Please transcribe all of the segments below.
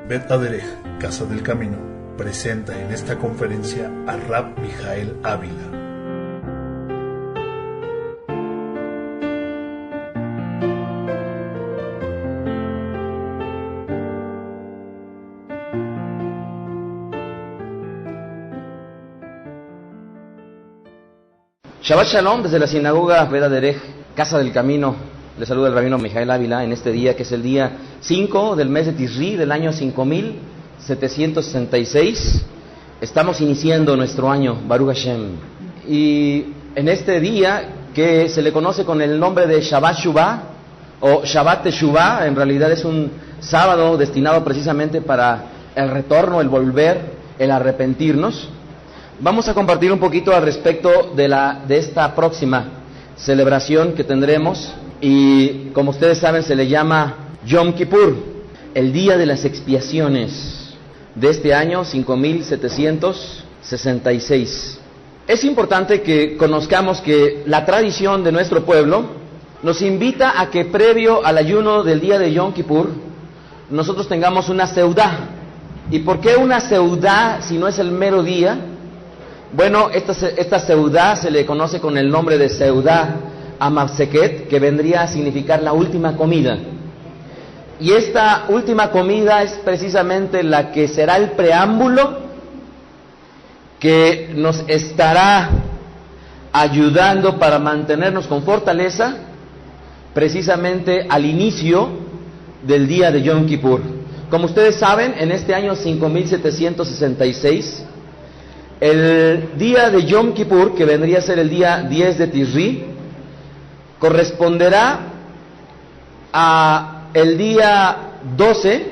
Bet Aderech, Casa del Camino, presenta en esta conferencia a Rab Mijael Ávila. Shabbat Shalom desde la sinagoga Bet Aderech, Casa del Camino. Le saluda el rabino Mijael Ávila en este día que es el día 5 del mes de Tisri del año 5766. Estamos iniciando nuestro año, Baruch Hashem. Y en este día que se le conoce con el nombre de Shabbat Shuvah o Shabbat Teshuvah, en realidad es un sábado destinado precisamente para el retorno, el volver, el arrepentirnos. Vamos a compartir un poquito al respecto de esta próxima celebración que tendremos, y como ustedes saben se le llama Yom Kippur, el día de las expiaciones de este año 5766. Es importante que conozcamos que la tradición de nuestro pueblo nos invita a que previo al ayuno del día de Yom Kippur nosotros tengamos una seudá. ¿Y por qué una seudá si no es el mero día? Bueno, esta seudá se le conoce con el nombre de seudá Amavseket, que vendría a significar la última comida. Y esta última comida es precisamente la que será el preámbulo que nos estará ayudando para mantenernos con fortaleza precisamente al inicio del día de Yom Kippur. Como ustedes saben, en este año 5766, el día de Yom Kippur, que vendría a ser el día 10 de Tisri, corresponderá a el día 12,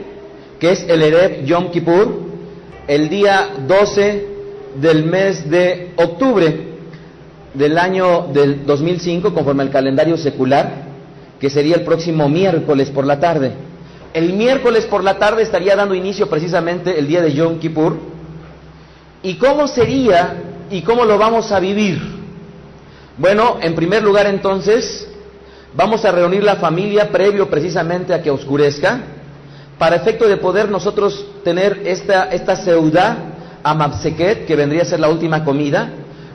que es el Erev Yom Kippur, el día 12 del mes de octubre del año del 2005, conforme al calendario secular, que sería el próximo miércoles por la tarde. El miércoles por la tarde estaría dando inicio precisamente el día de Yom Kippur. ¿Y cómo sería y cómo lo vamos a vivir? Bueno, en primer lugar entonces, vamos a reunir la familia previo precisamente a que oscurezca, para efecto de poder nosotros tener esta seudá Amavseket, que vendría a ser la última comida,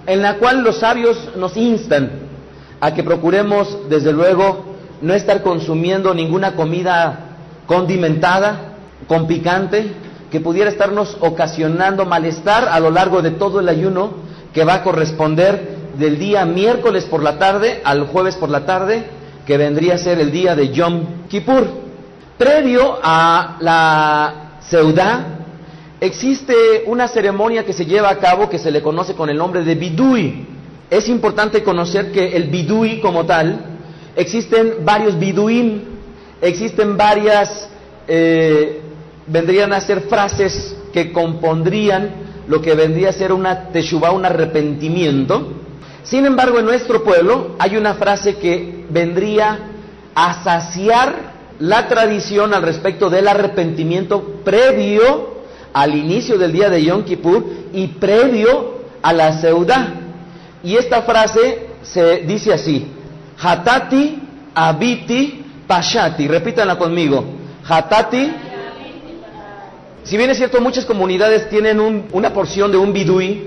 en la cual los sabios nos instan a que procuremos, desde luego, no estar consumiendo ninguna comida condimentada, con picante, que pudiera estarnos ocasionando malestar a lo largo de todo el ayuno que va a corresponder del día miércoles por la tarde al jueves por la tarde, que vendría a ser el día de Yom Kippur. Previo a la seudá existe una ceremonia que se lleva a cabo que se le conoce con el nombre de Bidui. Es importante conocer que el Bidui como tal, existen varios Biduim, existen varias vendrían a ser frases que compondrían lo que vendría a ser una teshuvá, un arrepentimiento. Sin embargo, en nuestro pueblo hay una frase que vendría a saciar la tradición al respecto del arrepentimiento previo al inicio del día de Yom Kippur y previo a la seudá. Y esta frase se dice así: Hatati, Abiti, Pashati. Repítanla conmigo. Hatati. Si bien es cierto, muchas comunidades tienen una porción de un bidui,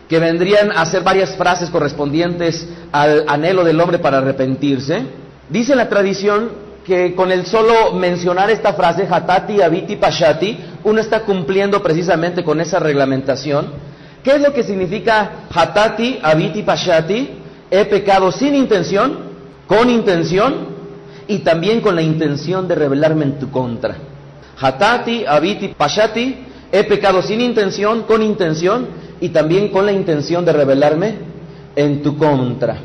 que vendrían a ser varias frases correspondientes al anhelo del hombre para arrepentirse. Dice la tradición que con el solo mencionar esta frase, Hatati, Abiti, Pashati, uno está cumpliendo precisamente con esa reglamentación. ¿Qué es lo que significa Hatati, Abiti, Pashati? He pecado sin intención, con intención y también con la intención de rebelarme en tu contra. Hatati, Abiti, Pashati, he pecado sin intención, con intención y también con la intención de rebelarme en tu contra.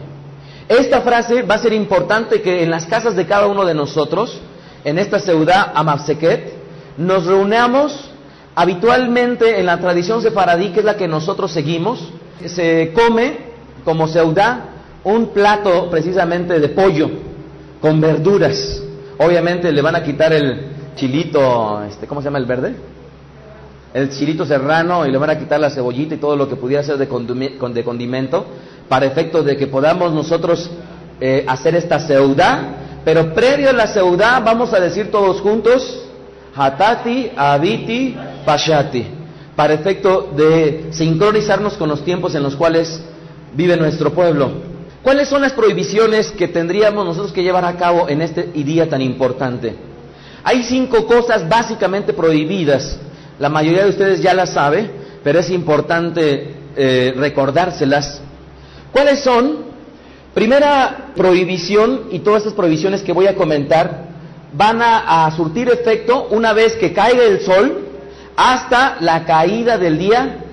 Esta frase va a ser importante que en las casas de cada uno de nosotros, en esta seudá Amavseket, nos reunamos habitualmente en la tradición sefaradí, que es la que nosotros seguimos. Se come como seudá un plato precisamente de pollo con verduras. Obviamente le van a quitar el chilito, ¿cómo se llama el verde? El chilito serrano, y le van a quitar la cebollita y todo lo que pudiera ser de condimento, para efecto de que podamos nosotros hacer esta seudá. Pero previo a la seudá vamos a decir todos juntos Hatati, Abiti, Pashati, para efecto de sincronizarnos con los tiempos en los cuales vive nuestro pueblo. ¿Cuáles son las prohibiciones que tendríamos nosotros que llevar a cabo en este día tan importante? Hay 5 cosas básicamente prohibidas. La mayoría de ustedes ya las sabe, pero es importante recordárselas. ¿Cuáles son? Primera prohibición, y todas estas prohibiciones que voy a comentar van a surtir efecto una vez que caiga el sol hasta la caída del día,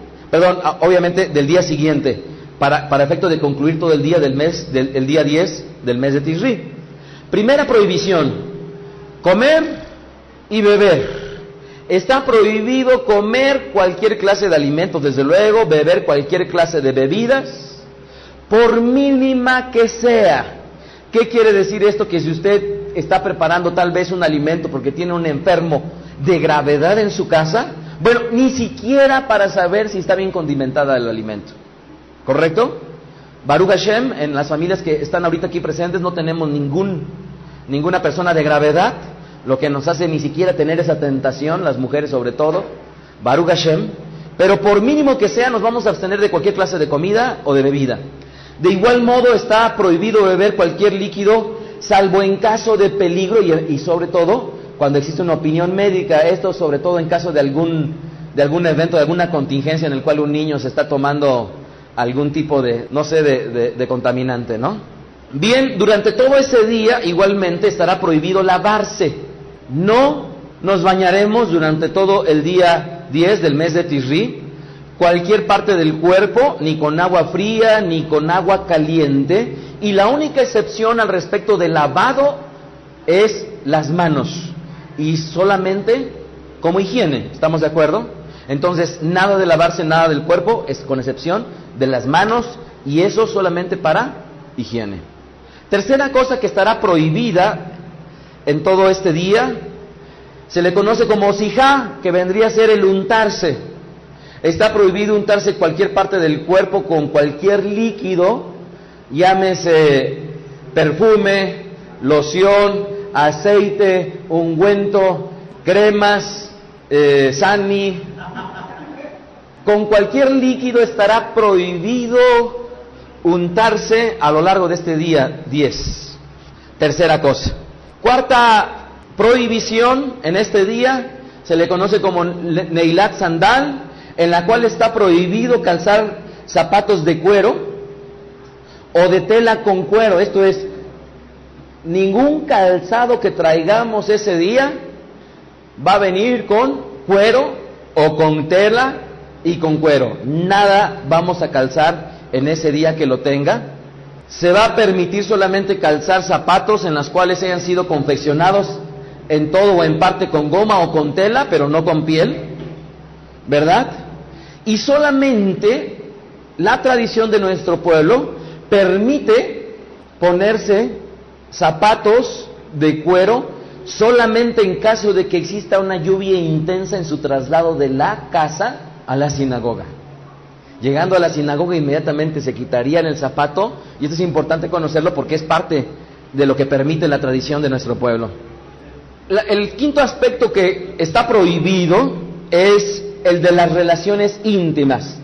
obviamente del día siguiente, para efecto de concluir todo el día del mes, el día 10 del mes de Tishri. Primera prohibición: comer y beber. Está prohibido comer cualquier clase de alimentos, desde luego, beber cualquier clase de bebidas, por mínima que sea. ¿Qué quiere decir esto? Que si usted está preparando tal vez un alimento porque tiene un enfermo de gravedad en su casa, bueno, ni siquiera para saber si está bien condimentada el alimento. ¿Correcto? Baruch Hashem, en las familias que están ahorita aquí presentes no tenemos ninguna persona de gravedad, lo que nos hace ni siquiera tener esa tentación, las mujeres sobre todo, Baruch Hashem, pero por mínimo que sea nos vamos a abstener de cualquier clase de comida o de bebida. De igual modo está prohibido beber cualquier líquido, salvo en caso de peligro y sobre todo cuando existe una opinión médica, esto sobre todo en caso de algún evento, de alguna contingencia en el cual un niño se está tomando algún tipo de, no sé, de contaminante, ¿no? Bien, durante todo ese día igualmente estará prohibido lavarse. No nos bañaremos durante todo el día 10 del mes de Tishri, cualquier parte del cuerpo, ni con agua fría, ni con agua caliente, y la única excepción al respecto del lavado es las manos, y solamente como higiene, ¿estamos de acuerdo? Entonces, nada de lavarse, nada del cuerpo, es con excepción de las manos, y eso solamente para higiene. Tercera cosa que estará prohibida en todo este día, se le conoce como sijá, que vendría a ser el untarse. Está prohibido untarse cualquier parte del cuerpo con cualquier líquido, llámese perfume, loción, aceite, ungüento, cremas, sani. Con cualquier líquido estará prohibido untarse a lo largo de este día 10. Tercera cosa. Cuarta prohibición en este día se le conoce como Neilat Sandal, en la cual está prohibido calzar zapatos de cuero o de tela con cuero. Esto es, ningún calzado que traigamos ese día va a venir con cuero o con tela y con cuero. Nada vamos a calzar en ese día que lo tenga. Se va a permitir solamente calzar zapatos en los cuales hayan sido confeccionados en todo o en parte con goma o con tela, pero no con piel, ¿verdad? Y solamente la tradición de nuestro pueblo permite ponerse zapatos de cuero solamente en caso de que exista una lluvia intensa en su traslado de la casa a la sinagoga. Llegando a la sinagoga inmediatamente se quitarían el zapato, y esto es importante conocerlo porque es parte de lo que permite la tradición de nuestro pueblo. El quinto aspecto que está prohibido es el de las relaciones íntimas.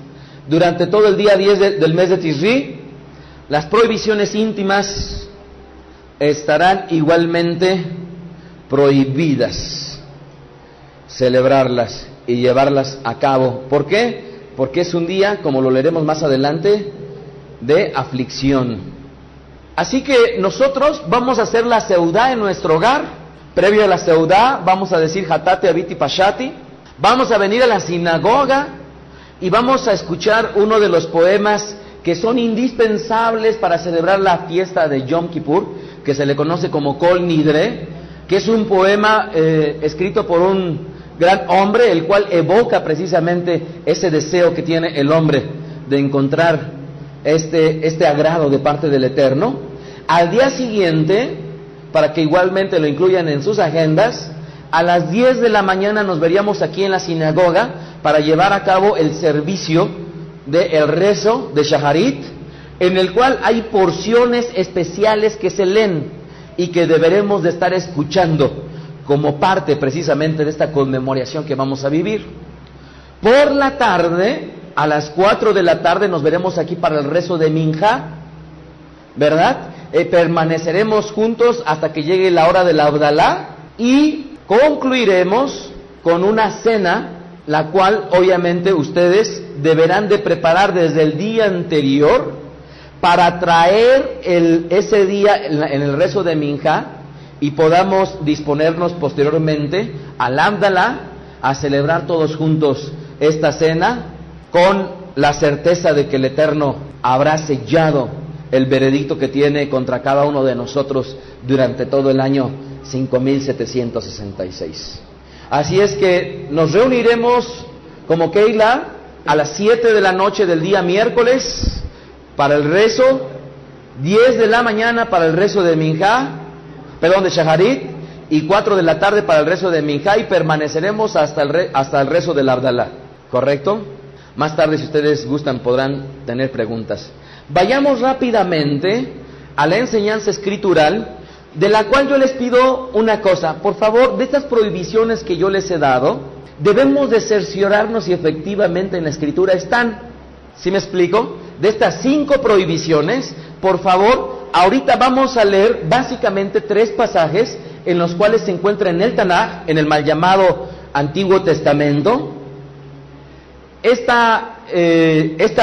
Durante todo el día 10 del mes de Tishri, las prohibiciones íntimas estarán igualmente prohibidas. Celebrarlas y llevarlas a cabo. ¿Por qué? Porque es un día, como lo leeremos más adelante, de aflicción. Así que nosotros vamos a hacer la seudá en nuestro hogar. Previo a la seudá vamos a decir Hatati, Abiti, Pashati. Vamos a venir a la sinagoga y vamos a escuchar uno de los poemas que son indispensables para celebrar la fiesta de Yom Kippur, que se le conoce como Kol Nidre, que es un poema escrito por un gran hombre, el cual evoca precisamente ese deseo que tiene el hombre de encontrar este agrado de parte del Eterno. Al día siguiente, para que igualmente lo incluyan en sus agendas, a las 10 de la mañana nos veríamos aquí en la sinagoga para llevar a cabo el servicio del rezo de Shaharit, en el cual hay porciones especiales que se leen y que deberemos de estar escuchando. como parte precisamente de esta conmemoración que vamos a vivir. Por la tarde, a las 4 de la tarde, nos veremos aquí para el rezo de Minjá, ¿verdad? Permaneceremos juntos hasta que llegue la hora del Abdalá y concluiremos con una cena, la cual obviamente ustedes deberán de preparar desde el día anterior para traer ese día en el rezo de Minjá y podamos disponernos posteriormente al Abdalá a celebrar todos juntos esta cena con la certeza de que el Eterno habrá sellado el veredicto que tiene contra cada uno de nosotros durante todo el año 5766. Así es que nos reuniremos como Keila a las 7 de la noche del día miércoles para el rezo, 10 de la mañana para el rezo de Minjá, de Shaharit, y 4 de la tarde para el rezo de Minjá, y permaneceremos hasta el rezo del Abdalá, ¿correcto? Más tarde, si ustedes gustan, podrán tener preguntas. Vayamos rápidamente a la enseñanza escritural, de la cual yo les pido una cosa. Por favor, de estas prohibiciones que yo les he dado, debemos de cerciorarnos si efectivamente en la escritura están. ¿Sí me explico? De estas 5 prohibiciones, por favor, ahorita vamos a leer básicamente 3 pasajes en los cuales se encuentra en el Tanaj, en el mal llamado Antiguo Testamento. Esta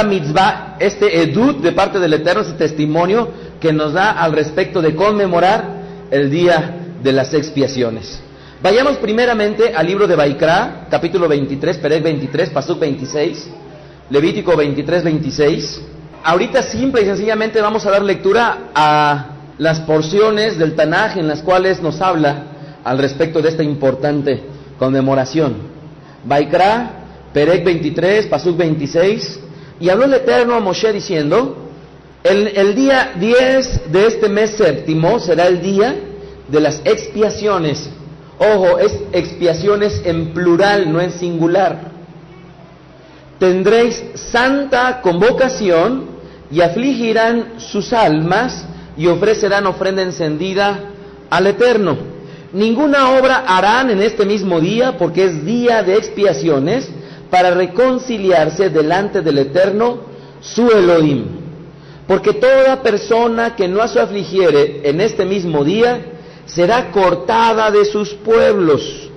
mitzvah, este edut de parte del Eterno, este testimonio que nos da al respecto de conmemorar el día de las expiaciones. Vayamos primeramente al libro de Vaikra, capítulo 23, Perek 23, Pasuk 26, Levítico 23, 26. Ahorita simple y sencillamente vamos a dar lectura a las porciones del Tanaj en las cuales nos habla al respecto de esta importante conmemoración. Vaikra, Perek 23, Pasuk 26, y habló el Eterno a Moshe diciendo: el día 10 de este mes séptimo será el día de las expiaciones. Ojo, es expiaciones en plural, no en singular. Tendréis santa convocación y afligirán sus almas y ofrecerán ofrenda encendida al Eterno. Ninguna obra harán en este mismo día, porque es día de expiaciones, para reconciliarse delante del Eterno, su Elohim. Porque toda persona que no se afligiere en este mismo día, será cortada de sus pueblos.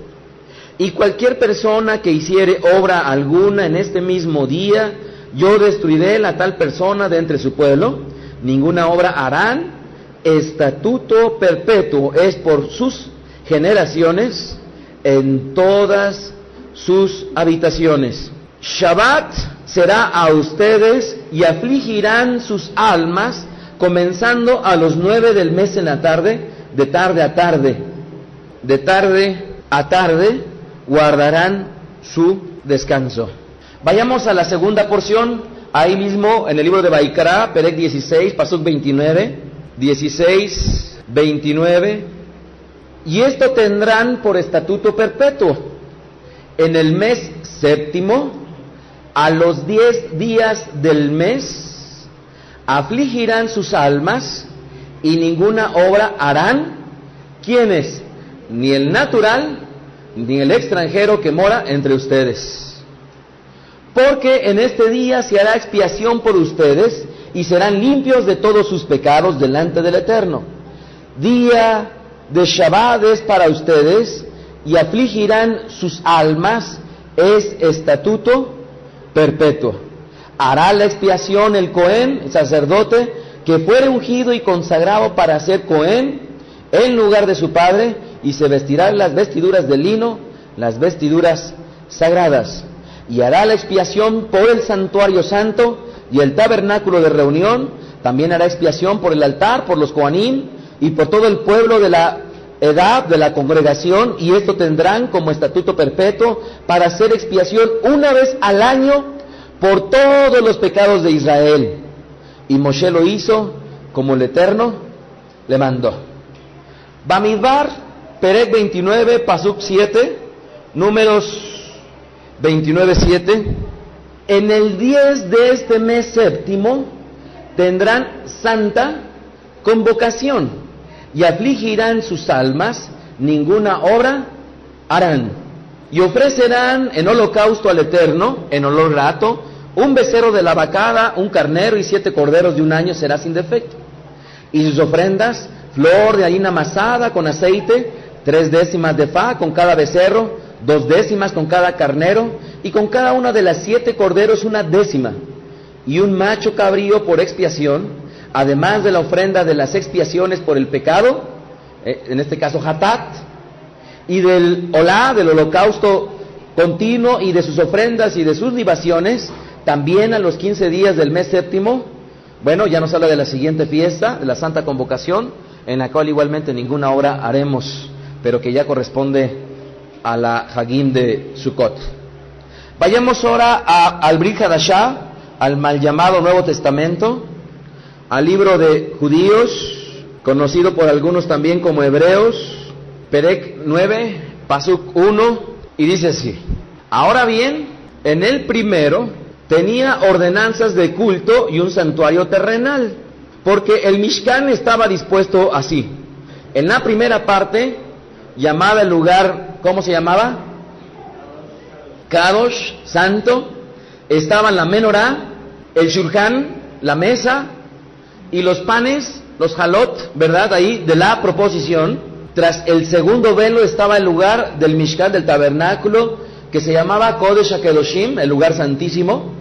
Y cualquier persona que hiciere obra alguna en este mismo día, yo destruiré la tal persona de entre su pueblo. Ninguna obra harán, estatuto perpetuo es por sus generaciones en todas sus habitaciones. Shabbat será a ustedes y afligirán sus almas, comenzando a los 9 del mes en la tarde, de tarde a tarde. De tarde a tarde guardarán su descanso. Vayamos a la segunda porción, ahí mismo en el libro de Vaikra, Perek 16, Pasuk 29, 16, 29. Y esto tendrán por estatuto perpetuo. En el mes séptimo, a los 10 días del mes, afligirán sus almas y ninguna obra harán. ¿Quiénes? Ni el natural, ni el extranjero que mora entre ustedes. Porque en este día se hará expiación por ustedes y serán limpios de todos sus pecados delante del Eterno. Día de Shabbat es para ustedes y afligirán sus almas, es estatuto perpetuo. Hará la expiación el Cohen, el sacerdote, que fuere ungido y consagrado para ser Cohen en lugar de su padre, y se vestirán las vestiduras de lino, las vestiduras sagradas. Y hará la expiación por el santuario santo y el tabernáculo de reunión. También hará expiación por el altar, por los Coanim y por todo el pueblo de la edad de la congregación, y esto tendrán como estatuto perpetuo para hacer expiación una vez al año por todos los pecados de Israel. Y Moshe lo hizo como el Eterno le mandó. Bamidbar, Perek 29, Pasuk 7, Números 29, 7. En el 10 de este mes séptimo tendrán santa convocación y afligirán sus almas ninguna obra harán. Y ofrecerán en holocausto al Eterno, en olor grato, un becerro de la vacada, un carnero y 7 corderos de un año será sin defecto. Y sus ofrendas, flor de harina amasada con aceite, 3 décimas de fa con cada becerro, 2 décimas con cada carnero, y con cada una de las 7 corderos 1 décima, y un macho cabrío por expiación, además de la ofrenda de las expiaciones por el pecado, en este caso hatat, y del olá, del holocausto continuo, y de sus ofrendas y de sus libaciones, también a los 15 días del mes séptimo. Bueno, ya nos habla de la siguiente fiesta, de la Santa Convocación, en la cual igualmente ninguna obra haremos, pero que ya corresponde a la Hagim de Sukkot. Vayamos ahora al Brit Hadashah, al mal llamado Nuevo Testamento, al libro de Judíos, conocido por algunos también como Hebreos, Perek 9, Pasuk 1, y dice así: ahora bien, en el primero tenía ordenanzas de culto y un santuario terrenal, porque el Mishkan estaba dispuesto así. En la primera parte, llamaba el lugar, ¿cómo se llamaba? Kadosh, santo. Estaban la menorá, el shulchan, la mesa, y los panes, los halot, ¿verdad? Ahí, de la proposición. Tras el segundo velo estaba el lugar del Mishkan, del tabernáculo, que se llamaba Kodesh HaKedoshim, el lugar santísimo.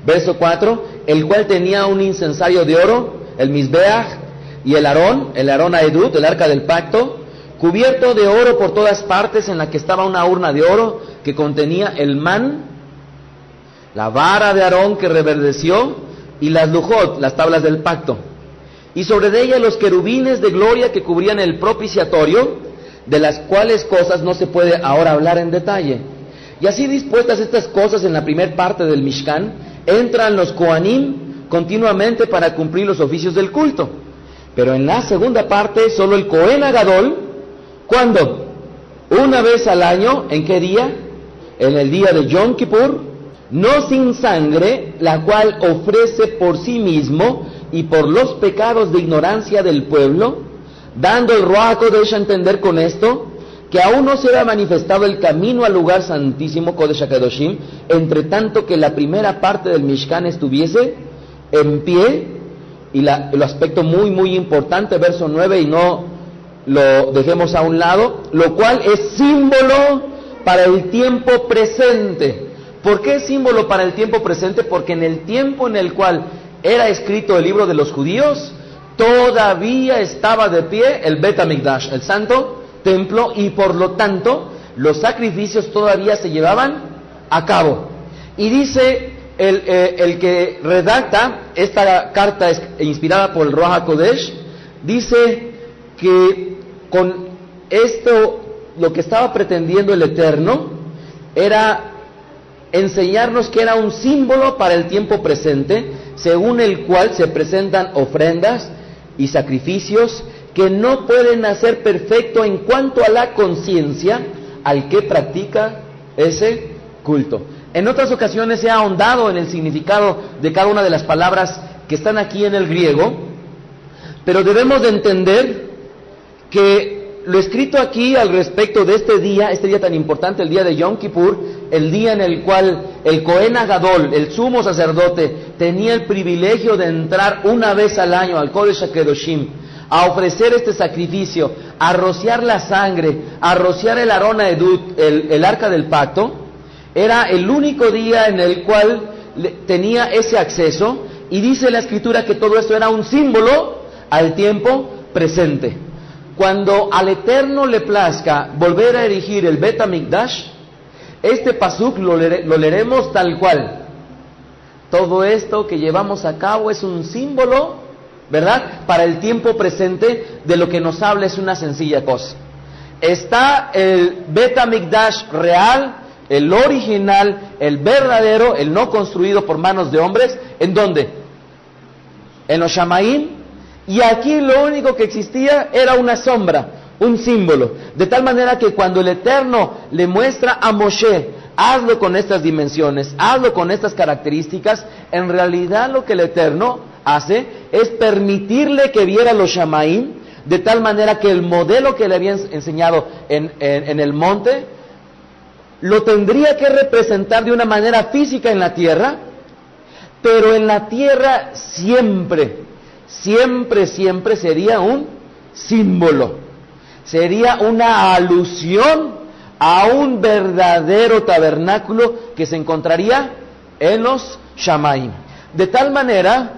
Verso 4, el cual tenía un incensario de oro, el Mizbeach, y el Aarón Haedut, el arca del pacto, cubierto de oro por todas partes, en la que estaba una urna de oro que contenía el man, la vara de Aarón que reverdeció, y las lujot, las tablas del pacto, y sobre de ella los querubines de gloria que cubrían el propiciatorio, de las cuales cosas no se puede ahora hablar en detalle. Y así dispuestas estas cosas en la primer parte del Mishkan, entran los Kohanim continuamente para cumplir los oficios del culto. Pero en la segunda parte, solo el Kohen Agadol, ¿cuándo? Una vez al año. ¿En qué día? En el día de Yom Kippur, no sin sangre, la cual ofrece por sí mismo y por los pecados de ignorancia del pueblo, dando el Ruach HaKodesh a entender con esto, que aún no se había manifestado el camino al lugar santísimo, Kodesh HaKadoshim, entre tanto que la primera parte del Mishkan estuviese en pie. Y el aspecto muy muy importante, verso 9, y no lo dejemos a un lado, lo cual es símbolo para el tiempo presente. ¿Por qué es símbolo para el tiempo presente? Porque en el tiempo en el cual era escrito el libro de los judíos, todavía estaba de pie el Bet HaMikdash, el santo templo, y por lo tanto los sacrificios todavía se llevaban a cabo. Y dice el que redacta esta carta inspirada por el Ruach HaKodesh, dice que con esto lo que estaba pretendiendo el Eterno era enseñarnos que era un símbolo para el tiempo presente, según el cual se presentan ofrendas y sacrificios que no pueden hacer perfecto en cuanto a la conciencia al que practica ese culto. En otras ocasiones he ahondado en el significado de cada una de las palabras que están aquí en el griego, pero debemos de entender que lo escrito aquí al respecto de este día tan importante, el día de Yom Kippur, el día en el cual el Kohen Agadol, el sumo sacerdote, tenía el privilegio de entrar una vez al año al Kodesh HaKadoshim, a ofrecer este sacrificio, a rociar la sangre, a rociar el Aarón Haedut, el arca del pacto, era el único día en el cual tenía ese acceso, y dice la Escritura que todo esto era un símbolo al tiempo presente. Cuando al Eterno le plazca volver a erigir el Bet HaMikdash, este pasuk lo leeremos tal cual. Todo esto que llevamos a cabo es un símbolo, ¿verdad?, para el tiempo presente. De lo que nos habla es una sencilla cosa. Está el Bet HaMikdash real, el original, el verdadero, el no construido por manos de hombres. ¿En dónde? En los Shamaim. Y aquí lo único que existía era una sombra, un símbolo. De tal manera que cuando el Eterno le muestra a Moshe, hazlo con estas dimensiones, hazlo con estas características, en realidad lo que el Eterno hace es permitirle que viera los Shamaim, de tal manera que el modelo que le habían enseñado en el monte, lo tendría que representar de una manera física en la tierra, pero en la tierra siempre sería un símbolo, sería una alusión a un verdadero tabernáculo que se encontraría en los Shamaim. De tal manera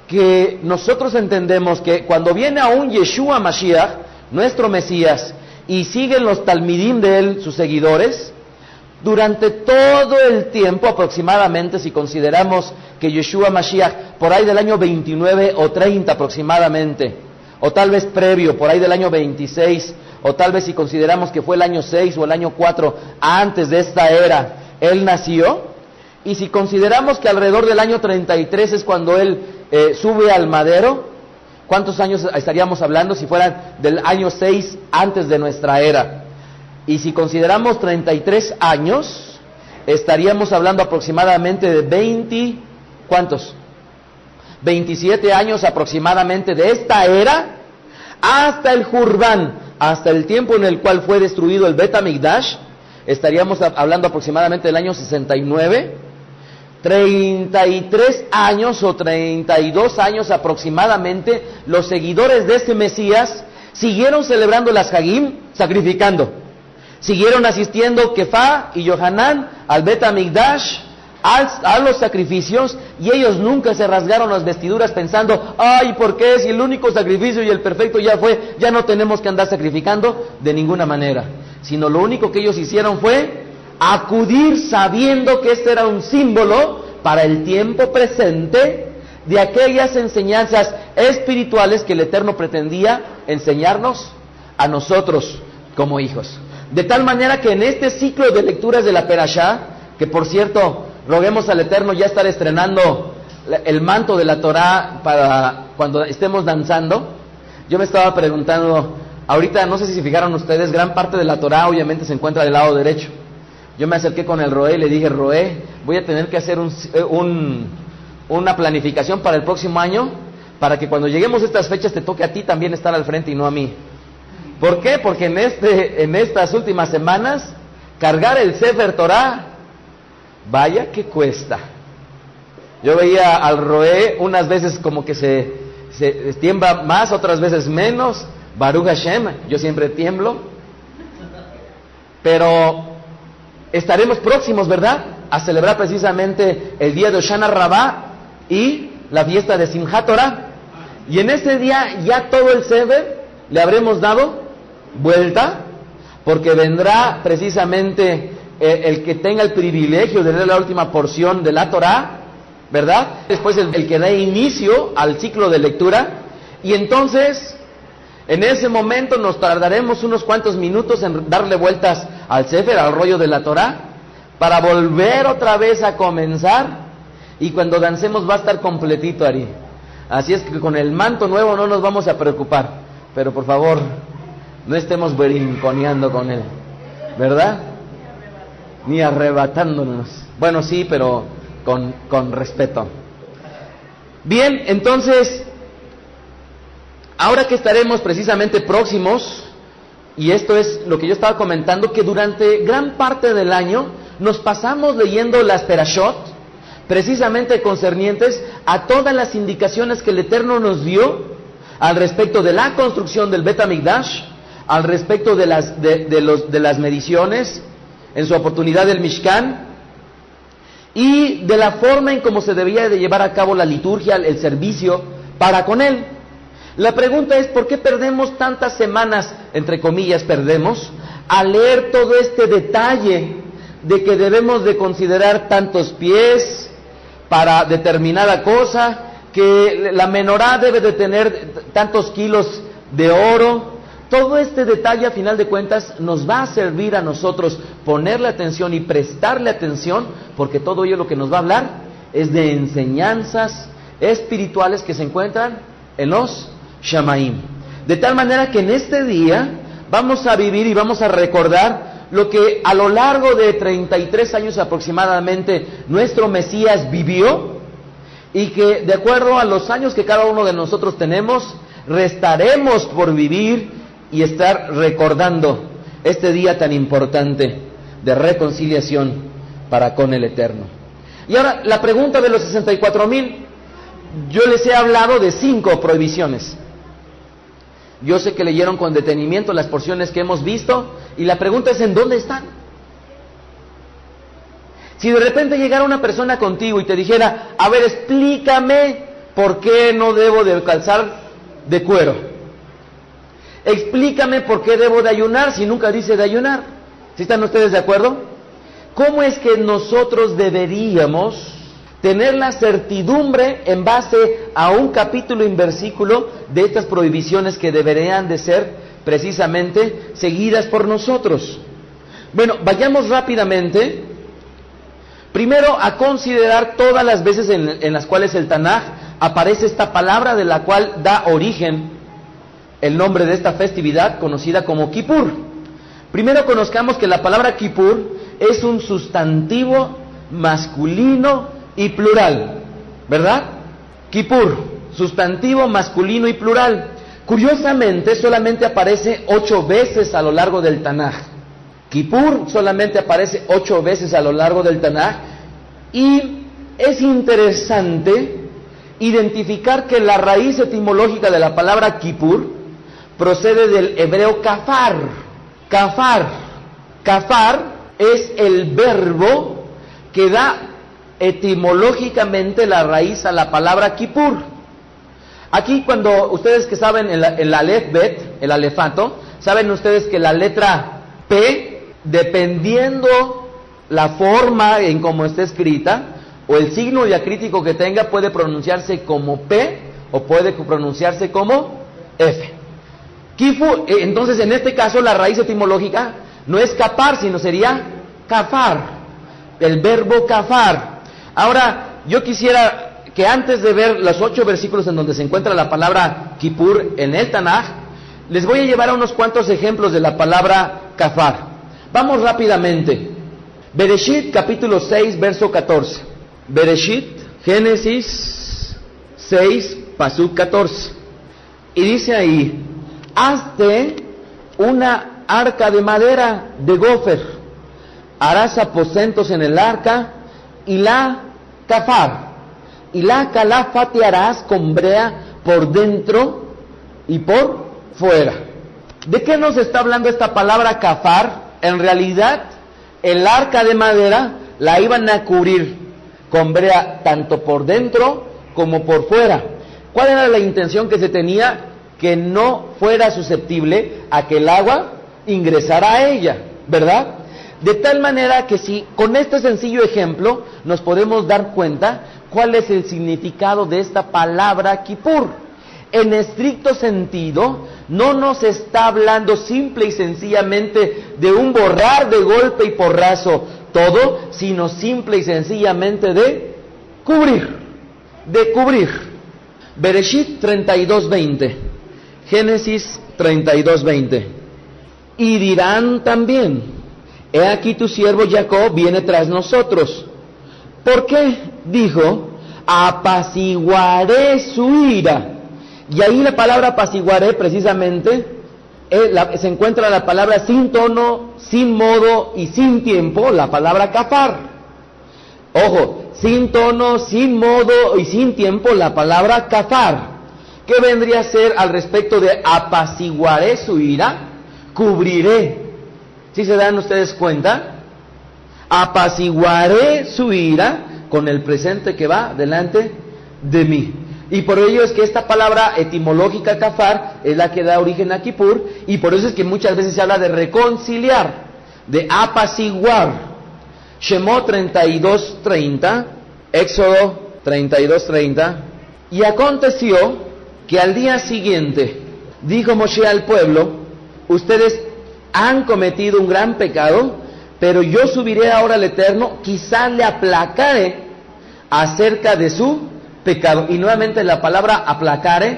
que nosotros entendemos que cuando viene a un Yeshua Mashiach, nuestro Mesías, y siguen los talmidim de él, sus seguidores, durante todo el tiempo aproximadamente, si consideramos que Yeshua Mashiach, por ahí del año 29 o 30 aproximadamente, o tal vez previo, por ahí del año 26, o tal vez si consideramos que fue el año 6 o el año 4 antes de esta era, él nació, y si consideramos que alrededor del año 33 es cuando él sube al madero, ¿cuántos años estaríamos hablando si fueran del año 6 antes de nuestra era? Y si consideramos 33 años, estaríamos hablando aproximadamente de 20, ¿cuántos? 27 años aproximadamente de esta era, hasta el Jurban, hasta el tiempo en el cual fue destruido el Bet HaMikdash, estaríamos hablando aproximadamente del año 69, 33 años o 32 años aproximadamente, los seguidores de este Mesías siguieron celebrando las Hagim, sacrificando. Siguieron asistiendo Kefá y Yohanan al Bet HaMikdash, a los sacrificios, y ellos nunca se rasgaron las vestiduras pensando, ay, ¿por qué? Si el único sacrificio y el perfecto ya fue, ya no tenemos que andar sacrificando, de ninguna manera. Sino lo único que ellos hicieron fue acudir sabiendo que este era un símbolo para el tiempo presente de aquellas enseñanzas espirituales que el Eterno pretendía enseñarnos a nosotros como hijos. De tal manera que en este ciclo de lecturas de la Perashá, que por cierto, roguemos al Eterno ya estar estrenando el manto de la Torá para cuando estemos danzando. Yo me estaba preguntando, ahorita no sé si se fijaron ustedes, gran parte de la Torá obviamente se encuentra del lado derecho. Yo me acerqué con el Roé y le dije, Roé, voy a tener que hacer una planificación para el próximo año, para que cuando lleguemos a estas fechas te toque a ti también estar al frente y no a mí. ¿Por qué? Porque en estas últimas semanas, cargar el Sefer Torah, vaya que cuesta. Yo veía al Roé unas veces como que se tiembla más, otras veces menos. Baruch Hashem, yo siempre tiemblo. Pero estaremos próximos, ¿verdad?, a celebrar precisamente el día de Hoshana Rabbah y la fiesta de Simchat Torah. Y en ese día ya todo el Sefer le habremos dado vuelta, porque vendrá precisamente el que tenga el privilegio de leer la última porción de la Torah, ¿verdad? Después el que dé inicio al ciclo de lectura, y entonces en ese momento nos tardaremos unos cuantos minutos en darle vueltas al Sefer, al rollo de la Torah, para volver otra vez a comenzar, y cuando dancemos va a estar completito, Ari. Así es que con el manto nuevo no nos vamos a preocupar, pero por favor, no estemos brinconeando con él, ¿verdad? Ni arrebatándonos. Bueno, sí, pero con respeto. Bien, entonces, ahora que estaremos precisamente próximos, y esto es lo que yo estaba comentando, que durante gran parte del año nos pasamos leyendo las Perashot, precisamente concernientes a todas las indicaciones que el Eterno nos dio al respecto de la construcción del Bet HaMikdash, al respecto de las mediciones, en su oportunidad del Mishkan, y de la forma en cómo se debía de llevar a cabo la liturgia, el servicio para con él. La pregunta es, ¿por qué perdemos tantas semanas, entre comillas, perdemos, a leer todo este detalle de que debemos de considerar tantos pies para determinada cosa, que la menorá debe de tener tantos kilos de oro? Todo este detalle, a final de cuentas, nos va a servir a nosotros ponerle atención y prestarle atención, porque todo ello lo que nos va a hablar es de enseñanzas espirituales que se encuentran en los Shamaim. De tal manera que en este día vamos a vivir y vamos a recordar lo que a lo largo de 33 años aproximadamente nuestro Mesías vivió, y que de acuerdo a los años que cada uno de nosotros tenemos, restaremos por vivir y estar recordando este día tan importante de reconciliación para con el Eterno. Y ahora, la pregunta de los 64,000, yo les he hablado de 5 prohibiciones. Yo sé que leyeron con detenimiento las porciones que hemos visto, y la pregunta es: ¿en dónde están? Si de repente llegara una persona contigo y te dijera: a ver, explícame por qué no debo de calzar de cuero, explícame por qué debo de ayunar si nunca dice de ayunar. ¿Sí están ustedes de acuerdo? ¿Cómo es que nosotros deberíamos tener la certidumbre en base a un capítulo y versículo de estas prohibiciones que deberían de ser precisamente seguidas por nosotros? Bueno, vayamos rápidamente primero a considerar todas las veces en las cuales el Tanaj aparece esta palabra de la cual da origen el nombre de esta festividad conocida como Kippur. Primero conozcamos que la palabra Kippur es un sustantivo masculino y plural, ¿verdad? Kippur, sustantivo masculino y plural. Curiosamente, solamente aparece 8 veces a lo largo del Tanaj. Kippur solamente aparece 8 veces a lo largo del Tanaj, y es interesante identificar que la raíz etimológica de la palabra Kippur procede del hebreo kafar. Kafar es el verbo que da etimológicamente la raíz a la palabra Kippur. Aquí, cuando ustedes que saben el Aleph Bet, el alefato, saben ustedes que la letra P, dependiendo la forma en cómo esté escrita o el signo diacrítico que tenga, puede pronunciarse como P o puede pronunciarse como F. Kifu, entonces en este caso la raíz etimológica no es kapar, sino sería kafar, el verbo kafar. Ahora, yo quisiera que antes de ver los 8 versículos en donde se encuentra la palabra Kippur en el Tanaj, les voy a llevar a unos cuantos ejemplos de la palabra kafar. Vamos rápidamente. Bereshit, capítulo 6, verso 14. Bereshit, Génesis 6, pasuk 14. Y dice ahí: hazte una arca de madera de gofer, harás aposentos en el arca, y la kafar, y la calafatearás con brea por dentro y por fuera. ¿De qué nos está hablando esta palabra kafar? En realidad, el arca de madera la iban a cubrir con brea tanto por dentro como por fuera. ¿Cuál era la intención que se tenía? Que no fuera susceptible a que el agua ingresara a ella, ¿verdad? De tal manera que si con este sencillo ejemplo nos podemos dar cuenta cuál es el significado de esta palabra Kippur. En estricto sentido, no nos está hablando simple y sencillamente de un borrar de golpe y porrazo todo, sino simple y sencillamente de cubrir, Bereshit 32:20, Génesis 32:20. Y dirán también: he aquí tu siervo Jacob viene tras nosotros. ¿Por qué? Dijo: apaciguaré su ira. Y ahí la palabra apaciguaré precisamente se encuentra la palabra sin tono, sin modo y sin tiempo, la palabra kafar. Ojo, sin tono, sin modo y sin tiempo, la palabra kafar. ¿Qué vendría a ser al respecto de apaciguaré su ira? Cubriré. ¿Sí se dan ustedes cuenta? Apaciguaré su ira con el presente que va delante de mí. Y por ello es que esta palabra etimológica kafar es la que da origen a Kippur, y por eso es que muchas veces se habla de reconciliar, de apaciguar. Shemot 32:30, Éxodo 32:30. Y aconteció que al día siguiente dijo Moshe al pueblo: ustedes han cometido un gran pecado, pero yo subiré ahora al Eterno, quizás le aplacaré acerca de su pecado. Y nuevamente la palabra aplacare,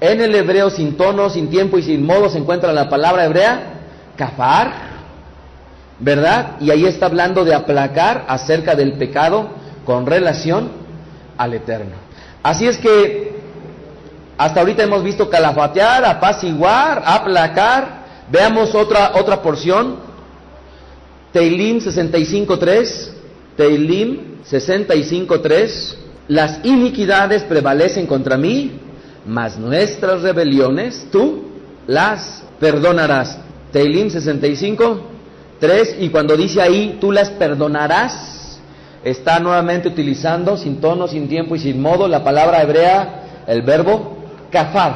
en el hebreo sin tono, sin tiempo y sin modo, se encuentra la palabra hebrea kafar, ¿verdad? Y ahí está hablando de aplacar acerca del pecado con relación al Eterno. Así es que Hasta ahorita hemos visto calafatear, apaciguar, aplacar. Veamos otra porción. Teilim 65:3. Teilim 65:3. Las iniquidades prevalecen contra mí, mas nuestras rebeliones tú las perdonarás. Teilim 65:3. Y cuando dice ahí, tú las perdonarás, está nuevamente utilizando, sin tono, sin tiempo y sin modo, la palabra hebrea, el verbo kafar.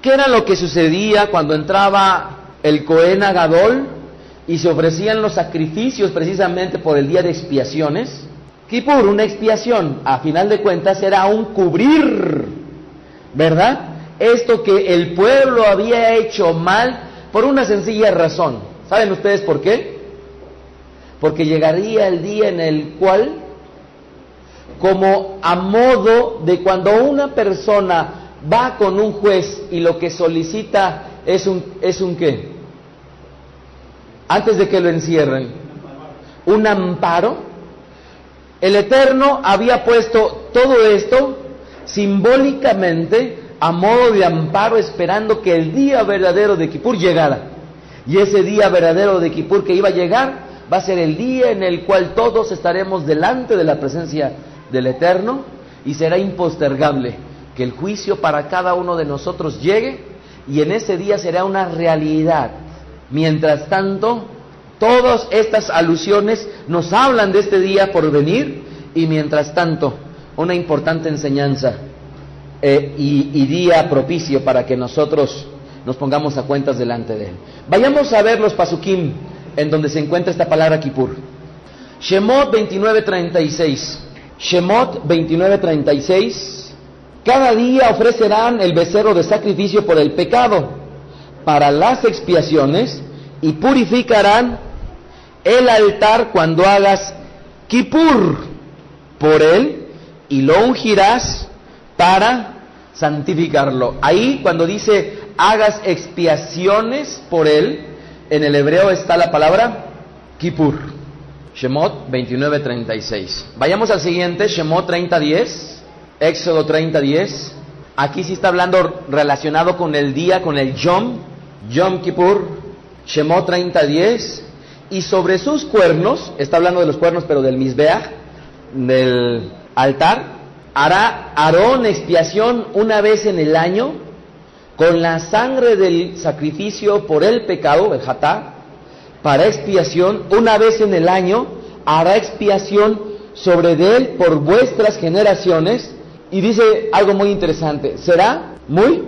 ¿Qué era lo que sucedía cuando entraba el Cohen Agadol y se ofrecían los sacrificios precisamente por el día de expiaciones? Kippur, una expiación, a final de cuentas era un cubrir, ¿verdad? Esto que el pueblo había hecho mal por una sencilla razón. ¿Saben ustedes por qué? Porque llegaría el día en el cual, como a modo de cuando una persona va con un juez y lo que solicita es un ¿qué? Antes de que lo encierren, un amparo. El Eterno había puesto todo esto simbólicamente a modo de amparo, esperando que el día verdadero de Kippur llegara. Y ese día verdadero de Kippur que iba a llegar va a ser el día en el cual todos estaremos delante de la presencia del Eterno, y será impostergable que el juicio para cada uno de nosotros llegue, y en ese día será una realidad. Mientras tanto, todas estas alusiones nos hablan de este día por venir, y mientras tanto, una importante enseñanza y día propicio para que nosotros nos pongamos a cuentas delante de él. Vayamos a ver los pasukim en donde se encuentra esta palabra Kippur. Shemot 29:36. Shemot 29:36. Cada día ofrecerán el becerro de sacrificio por el pecado, para las expiaciones, y purificarán el altar cuando hagas Kippur por él, y lo ungirás para santificarlo. Ahí cuando dice hagas expiaciones por él, en el hebreo está la palabra Kippur. Shemot 29:36. Vayamos al siguiente, Shemot 30:10. Éxodo 30:10. Aquí sí está hablando relacionado con el día, con el Yom Kippur. Shemot 30:10. Y sobre sus cuernos, está hablando de los cuernos pero del Mizbeach, del altar, hará Aarón expiación una vez en el año con la sangre del sacrificio por el pecado, el hatá, para expiación. Una vez en el año hará expiación sobre de él por vuestras generaciones. Y dice algo muy interesante: será muy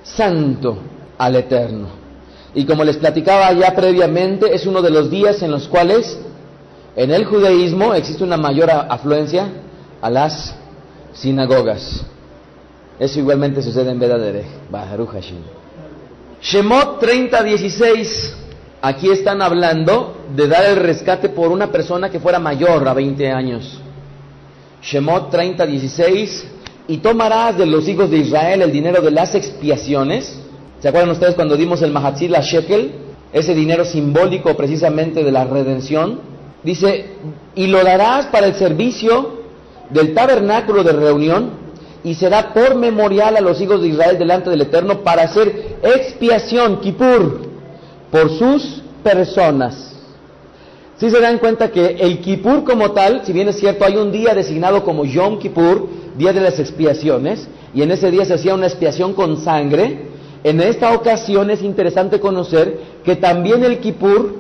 santo al Eterno. Y como les platicaba ya previamente, es uno de los días en los cuales en el judaísmo existe una mayor afluencia a las sinagogas. Eso igualmente sucede en Bedaderech, Baruch Hashem. Shemot 30:16. Aquí están hablando de dar el rescate por una persona que fuera mayor a 20 años. Shemot 30:16. Y tomarás de los hijos de Israel el dinero de las expiaciones. ¿Se acuerdan ustedes cuando dimos el Mahatzil la Shekel? Ese dinero simbólico precisamente de la redención. Dice, y lo darás para el servicio del tabernáculo de reunión, y será por memorial a los hijos de Israel delante del Eterno para hacer expiación, Kippur, por sus personas. Si se dan cuenta que el Kippur como tal, si bien es cierto, hay un día designado como Yom Kippur, día de las expiaciones, y en ese día se hacía una expiación con sangre. En esta ocasión es interesante conocer que también el Kippur,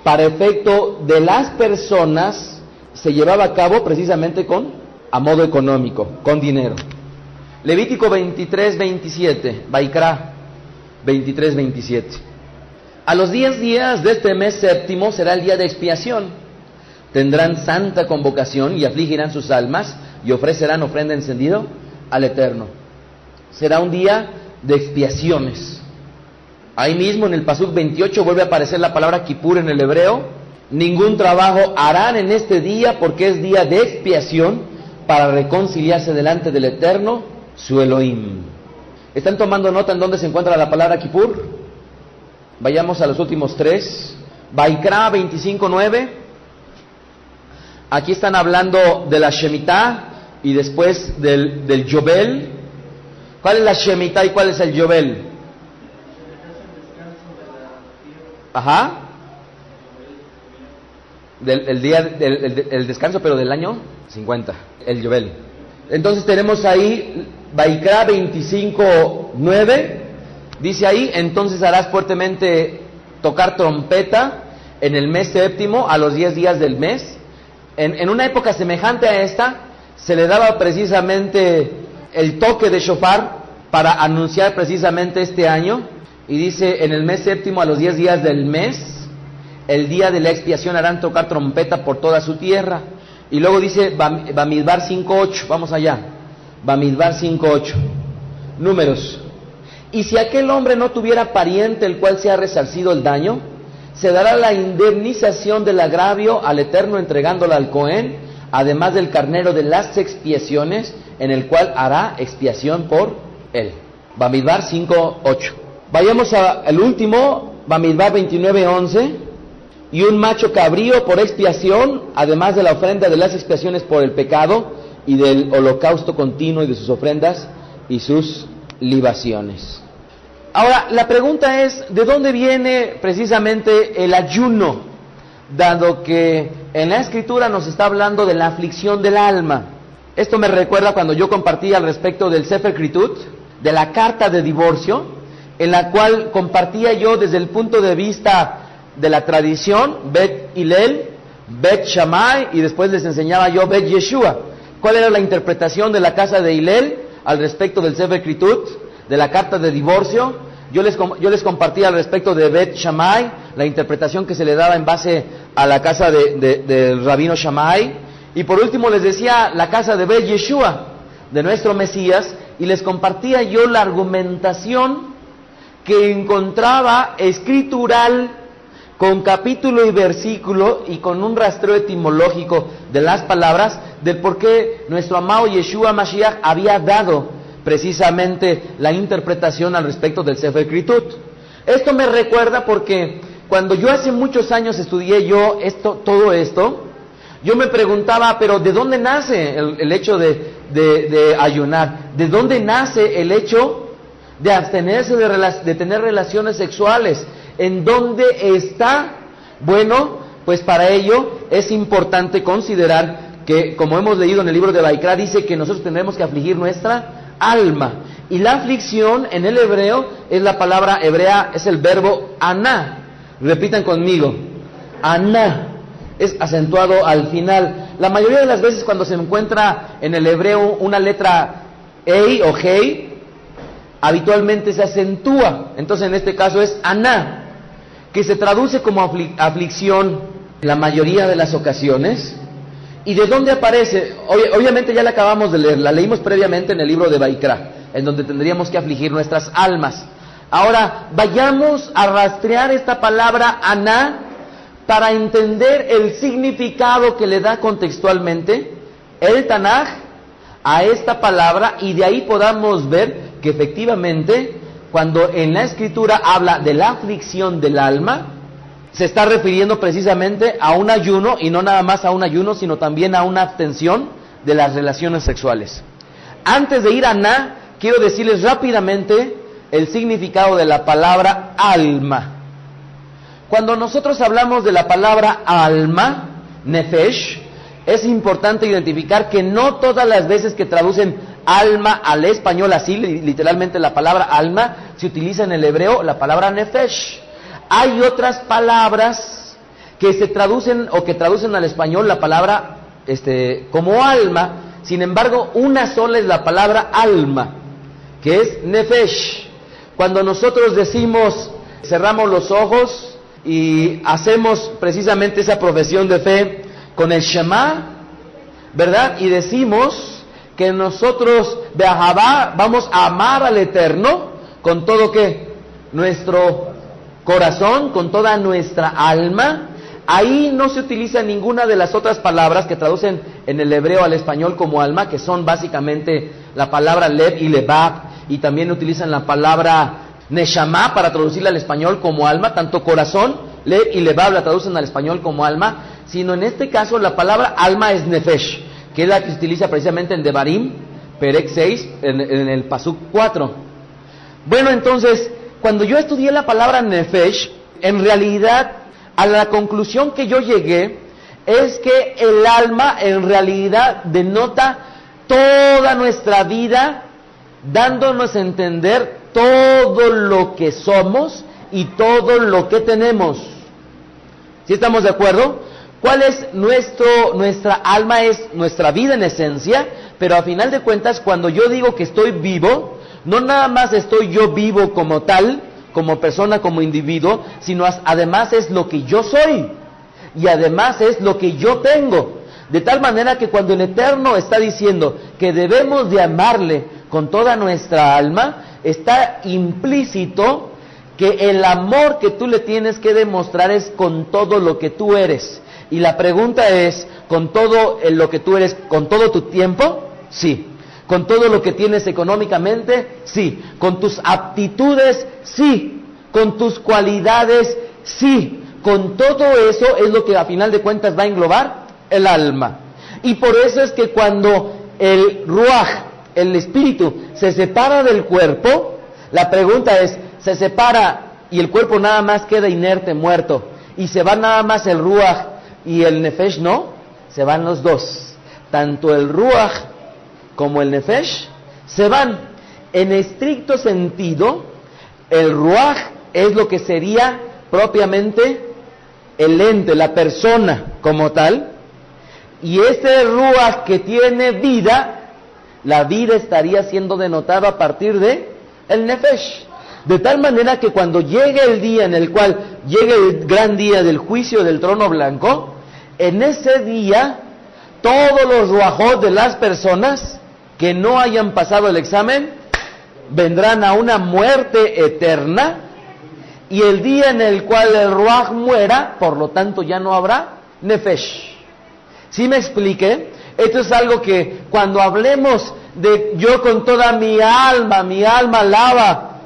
para efecto de las personas, se llevaba a cabo precisamente a modo económico, con dinero. Levítico 23:27, Vaikra 23:27. A los 10 días de este mes séptimo será el día de expiación. Tendrán santa convocación y afligirán sus almas y ofrecerán ofrenda encendida al Eterno. Será un día de expiaciones. Ahí mismo en el Pasuk 28 vuelve a aparecer la palabra Kippur en el hebreo. Ningún trabajo harán en este día porque es día de expiación para reconciliarse delante del Eterno, su Elohim. ¿Están tomando nota en dónde se encuentra la palabra Kippur? Vayamos a los últimos tres. Vaikra 25:9. Aquí están hablando de la Shemitah y después del Yobel. ¿Cuál es la Shemitah y cuál es el Yobel? Ajá. El día del descanso, pero del año 50, el Yobel. Entonces tenemos ahí Vaikra 25:9, dice ahí: entonces harás fuertemente tocar trompeta en el mes séptimo, a los 10 días del mes. En una época semejante a esta, se le daba precisamente el toque de shofar para anunciar precisamente este año. Y dice: en el mes séptimo, a los 10 días del mes, el día de la expiación, harán tocar trompeta por toda su tierra. Y luego dice Bamidbar 5:8, vamos allá, Bamidbar 5:8, Números. Y si aquel hombre no tuviera pariente el cual se ha resarcido el daño, se dará la indemnización del agravio al Eterno, entregándola al Cohen, además del carnero de las expiaciones, en el cual hará expiación por él. Bamidbar 5:8. Vayamos al último, Bamidbar 29:11. Y un macho cabrío por expiación, además de la ofrenda de las expiaciones por el pecado, y del holocausto continuo, y de sus ofrendas y sus libaciones. Ahora, la pregunta es: ¿de dónde viene precisamente el ayuno? Dado que en la Escritura nos está hablando de la aflicción del alma. Esto me recuerda cuando yo compartí al respecto del Sefer Kritut, de la carta de divorcio, en la cual compartía yo desde el punto de vista de la tradición, Bet Hillel, Bet Shammai, y después les enseñaba yo Bet Yeshua. ¿Cuál era la interpretación de la casa de Hillel al respecto del Sefer Kritut, de la carta de divorcio? Yo les compartía al respecto de Bet Shammai, la interpretación que se le daba en base a la casa del rabino Shammai. Y por último les decía la casa de Bet Yeshua, de nuestro Mesías, y les compartía yo la argumentación que encontraba escritural, con capítulo y versículo, y con un rastreo etimológico de las palabras, del por qué nuestro amado Yeshua Mashiach había dado precisamente la interpretación al respecto del Sefer Kritut. Esto me recuerda porque cuando yo hace muchos años estudié todo esto, yo me preguntaba, pero ¿de dónde nace el hecho de ayunar? ¿De dónde nace el hecho de abstenerse de tener relaciones sexuales? ¿En dónde está? Bueno, pues para ello es importante considerar que, como hemos leído en el libro de Vaikra, dice que nosotros tendremos que afligir nuestra alma. Y la aflicción en el hebreo es la palabra hebrea, es el verbo aná. Repitan conmigo, aná. Es acentuado al final. La mayoría de las veces cuando se encuentra en el hebreo una letra ei o hei, habitualmente se acentúa. Entonces en este caso es aná, que se traduce como aflicción la mayoría de las ocasiones. ¿Y de dónde aparece? Obviamente ya la acabamos de leer, la leímos previamente en el libro de Vaikra, en donde tendríamos que afligir nuestras almas. Ahora, vayamos a rastrear esta palabra aná para entender el significado que le da contextualmente el Tanaj a esta palabra, y de ahí podamos ver que efectivamente, cuando en la Escritura habla de la aflicción del alma, se está refiriendo precisamente a un ayuno, y no nada más a un ayuno, sino también a una abstención de las relaciones sexuales. Antes de ir a Aná, quiero decirles rápidamente el significado de la palabra alma. Cuando nosotros hablamos de la palabra alma, nefesh, es importante identificar que no todas las veces que traducen alma al español, así literalmente la palabra alma, se utiliza en el hebreo la palabra nefesh. Hay otras palabras que se traducen o que traducen al español la palabra como alma. Sin embargo, una sola es la palabra alma, que es nefesh. Cuando nosotros decimos, cerramos los ojos y hacemos precisamente esa profesión de fe con el Shema, ¿verdad? Y decimos que nosotros de Ahabá vamos a amar al Eterno con todo nuestro corazón, con toda nuestra alma. Ahí no se utiliza ninguna de las otras palabras que traducen en el hebreo al español como alma, que son básicamente la palabra lev y lebab, y también utilizan la palabra neshama para traducirla al español como alma. Tanto corazón, lev y lebab la traducen al español como alma, sino en este caso la palabra alma es nefesh, que es la que se utiliza precisamente en Devarim Perek 6, en el Pasuk 4. Bueno, entonces, cuando yo estudié la palabra Nefesh, en realidad, a la conclusión que yo llegué, es que el alma en realidad denota toda nuestra vida, dándonos a entender todo lo que somos y todo lo que tenemos. ¿Sí estamos de acuerdo? ¿Cuál es nuestra alma? Es nuestra vida en esencia, pero a final de cuentas, cuando yo digo que estoy vivo, no nada más estoy yo vivo como tal, como persona, como individuo, sino además es lo que yo soy, y además es lo que yo tengo. De tal manera que cuando el Eterno está diciendo que debemos de amarle con toda nuestra alma, está implícito que el amor que tú le tienes que demostrar es con todo lo que tú eres. Y la pregunta es, ¿con todo lo que tú eres, con todo tu tiempo? Sí. ¿Con todo lo que tienes económicamente? Sí. ¿Con tus aptitudes? Sí. ¿Con tus cualidades? Sí. Con todo eso es lo que a final de cuentas va a englobar el alma. Y por eso es que cuando el ruaj, el espíritu, se separa del cuerpo, la pregunta es, ¿se separa y el cuerpo nada más queda inerte, muerto, y se va nada más el ruaj y el nefesh no? Se van los dos. Tanto el ruaj como el nefesh se van. En estricto sentido, el ruaj es lo que sería propiamente el ente, la persona como tal, y este ruaj que tiene vida, la vida estaría siendo denotada a partir de el nefesh. De tal manera que cuando llegue el día en el cual llegue el gran día del juicio del trono blanco, en ese día todos los ruajot de las personas que no hayan pasado el examen vendrán a una muerte eterna, y el día en el cual el ruaj muera, por lo tanto ya no habrá nefesh. ¿Sí me expliqué? Esto es algo que cuando hablemos de yo con toda mi alma alaba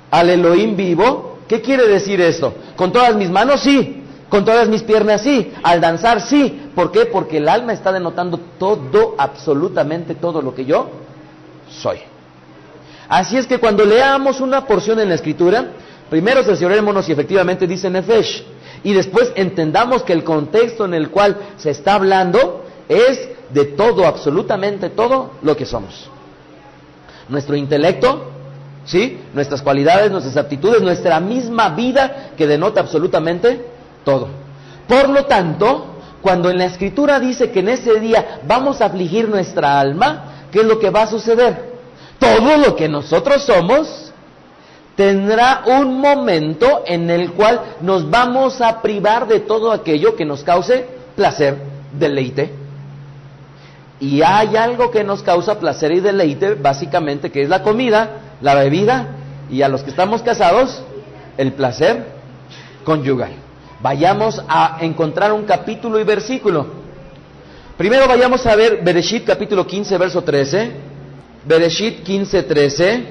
al Elohim vivo, ¿qué quiere decir esto? ¿Con todas mis manos? Sí. ¿Con todas mis piernas? Sí. ¿Al danzar? Sí. ¿Por qué? Porque el alma está denotando todo, absolutamente todo lo que yo soy. Así es que cuando leamos una porción en la Escritura, primero cerciorémonos si efectivamente dice Nefesh, y después entendamos que el contexto en el cual se está hablando es de todo, absolutamente todo lo que somos. Nuestro intelecto, ¿sí? Nuestras cualidades, nuestras aptitudes, nuestra misma vida que denota absolutamente todo. Por lo tanto, cuando en la Escritura dice que en ese día vamos a afligir nuestra alma, ¿qué es lo que va a suceder? Todo lo que nosotros somos tendrá un momento en el cual nos vamos a privar de todo aquello que nos cause placer, deleite. Y hay algo que nos causa placer y deleite, básicamente, que es la comida, la bebida, y a los que estamos casados, el placer conyugal. Vayamos a encontrar un capítulo y versículo. Primero vayamos a ver Bereshit capítulo 15, verso 13. Bereshit 15, 13.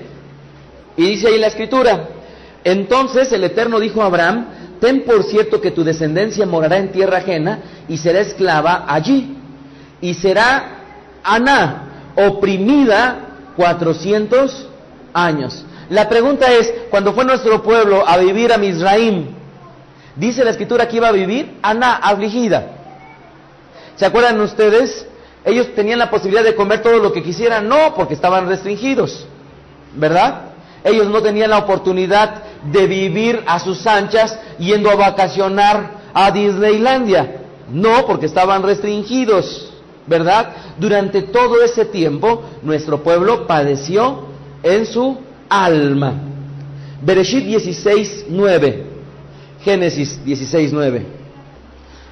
Y dice ahí la Escritura: entonces el Eterno dijo a Abraham: ten por cierto que tu descendencia morará en tierra ajena y será esclava allí, y será Aná oprimida 400 años. La pregunta es, cuando fue nuestro pueblo a vivir a Mizraim, dice la Escritura que iba a vivir Aná, afligida. ¿Se acuerdan ustedes? Ellos tenían la posibilidad de comer todo lo que quisieran, no, porque estaban restringidos, ¿verdad? Ellos no tenían la oportunidad de vivir a sus anchas yendo a vacacionar a Disneylandia, no, porque estaban restringidos, ¿verdad? Durante todo ese tiempo nuestro pueblo padeció en su alma. Bereshit 16, 9. Génesis 16, 9.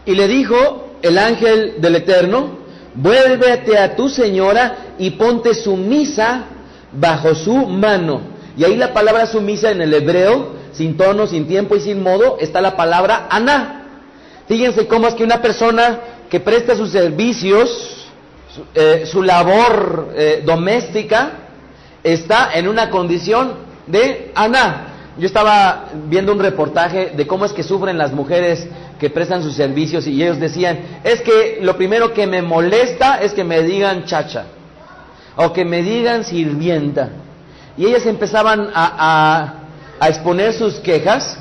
Y le dijo el ángel del Eterno: vuélvete a tu señora y ponte sumisa bajo su mano. Y ahí la palabra sumisa en el hebreo, sin tono, sin tiempo y sin modo, está la palabra aná. Fíjense cómo es que una persona que presta sus servicios, su labor doméstica, está en una condición de aná. Yo estaba viendo un reportaje de cómo es que sufren las mujeres que prestan sus servicios, y ellos decían: es que lo primero que me molesta es que me digan chacha. o que me digan sirvienta. Y ellas empezaban a exponer sus quejas,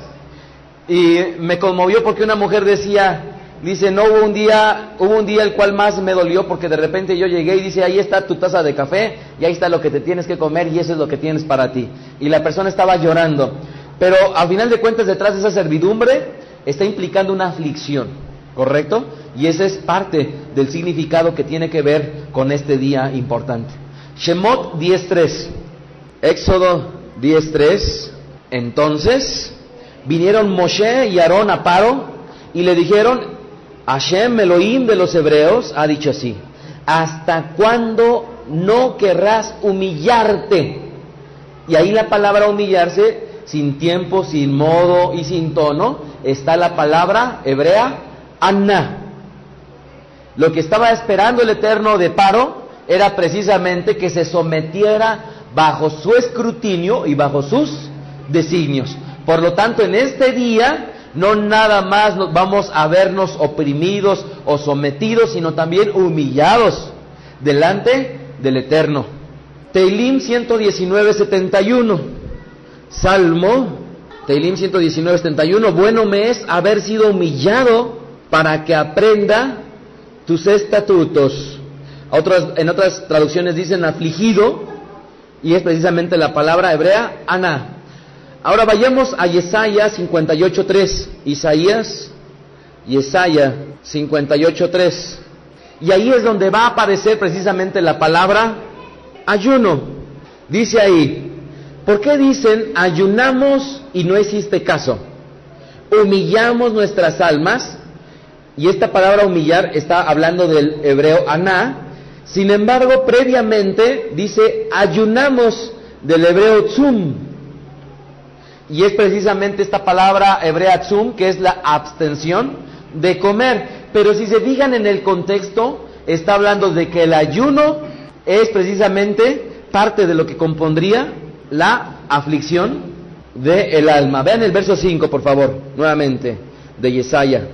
y me conmovió porque una mujer dice, no hubo un día el cual más me dolió, porque de repente yo llegué y dice, ahí está tu taza de café, y ahí está lo que te tienes que comer, y eso es lo que tienes para ti. Y la persona estaba llorando, pero al final de cuentas detrás de esa servidumbre está implicando una aflicción, ¿correcto? Y ese es parte del significado que tiene que ver con este día importante. Shemot 10:3, Éxodo 10:3. Entonces vinieron Moshe y Aarón a Paro y le dijeron, Hashem Elohim de los hebreos ha dicho así, ¿hasta cuándo no querrás humillarte? Y ahí la palabra humillarse, sin tiempo, sin modo y sin tono, está la palabra hebrea Anna. Lo que estaba esperando el Eterno de Paro era precisamente que se sometiera bajo su escrutinio y bajo sus designios. Por lo tanto, en este día no nada más vamos a vernos oprimidos o sometidos, sino también humillados delante del Eterno. Teilim 119:71, Salmo Teilim 119:71, bueno me es haber sido humillado para que aprenda tus estatutos. En otras traducciones dicen afligido, y es precisamente la palabra hebrea Ana. Ahora vayamos a Yesaya 58:3, Yesaya 58:3, y ahí es donde va a aparecer precisamente la palabra ayuno. Dice ahí, ¿por qué dicen ayunamos y no hiciste caso? Humillamos nuestras almas, y esta palabra humillar está hablando del hebreo aná. Sin embargo, previamente dice ayunamos del hebreo tzum, y es precisamente esta palabra hebrea tzum que es la abstención de comer. Pero si se fijan en el contexto, está hablando de que el ayuno es precisamente parte de lo que compondría la aflicción del alma. Vean el verso 5, por favor, nuevamente, de Yesaya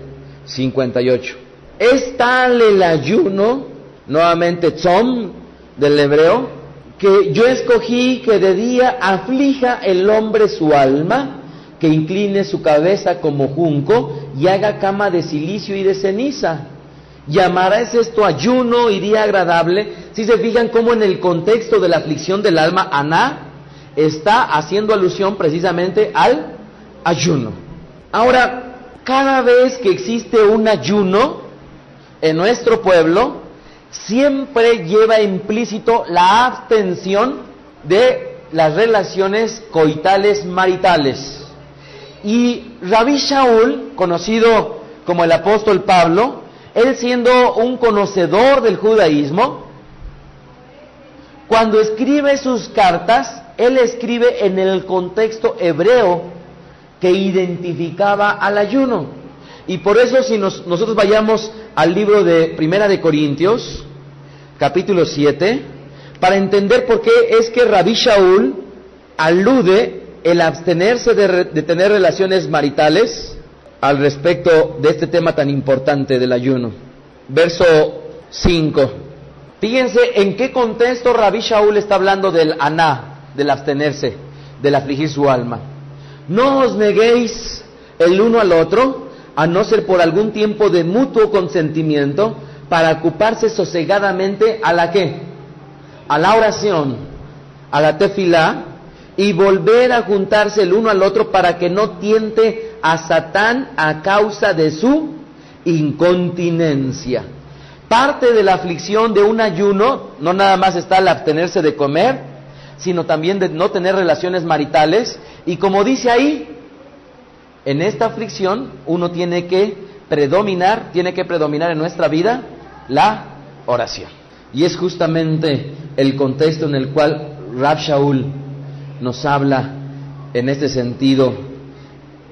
58. Es tal el ayuno, nuevamente tzom del hebreo, que yo escogí que de día aflija el hombre su alma, que incline su cabeza como junco y haga cama de silicio y de ceniza. ¿Llamarás esto ayuno y día agradable? Si se fijan cómo en el contexto de la aflicción del alma, Aná está haciendo alusión precisamente al ayuno. Ahora, cada vez que existe un ayuno en nuestro pueblo, siempre lleva implícito la abstención de las relaciones coitales maritales. Y Rabí Shaul, conocido como el apóstol Pablo, él siendo un conocedor del judaísmo, cuando escribe sus cartas, él escribe en el contexto hebreo que identificaba al ayuno. Y por eso si nosotros vayamos al libro de Primera de Corintios, capítulo 7, para entender por qué es que Rabí Shaul alude el abstenerse de tener relaciones maritales al respecto de este tema tan importante del ayuno. Verso 5. Fíjense en qué contexto Rabí Shaul está hablando del aná, del abstenerse, del afligir su alma. No os neguéis el uno al otro, a no ser por algún tiempo de mutuo consentimiento, para ocuparse sosegadamente a la ¿qué? A la oración, a la tefilá, y volver a juntarse el uno al otro para que no tiente a Satán a causa de su incontinencia. Parte de la aflicción de un ayuno no nada más está el abstenerse de comer, sino también de no tener relaciones maritales. Y como dice ahí, en esta aflicción uno tiene que predominar en nuestra vida la oración. Y es justamente el contexto en el cual Rab Shaul nos habla en este sentido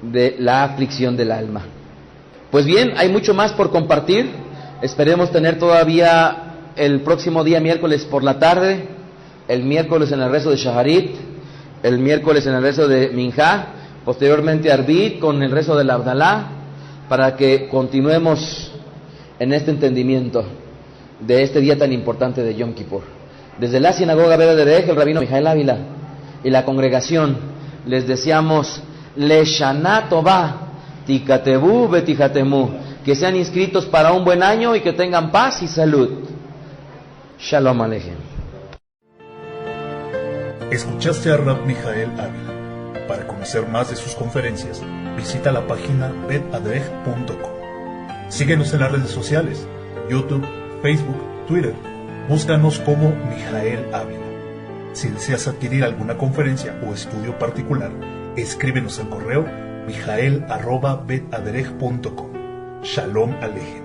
de la aflicción del alma. Pues bien, hay mucho más por compartir. Esperemos tener todavía el próximo día miércoles por la tarde, el miércoles en el rezo de Shaharit, el miércoles en el rezo de Minjá, posteriormente Arbit con el rezo del Abdalá, para que continuemos en este entendimiento de este día tan importante de Yom Kippur. Desde la sinagoga Bet Aderech, el rabino Mijael Ávila y la congregación, les deseamos Leshana Tová, Tikatebu Betijatemu, que sean inscritos para un buen año y que tengan paz y salud. Shalom Aleichem. Escuchaste a Rab Mijael Ávila. Para conocer más de sus conferencias, visita la página betaderech.com. Síguenos en las redes sociales, YouTube, Facebook, Twitter. Búscanos como Mijael Ávila. Si deseas adquirir alguna conferencia o estudio particular, escríbenos al correo mijael@betaderech.com. Shalom Aleichem.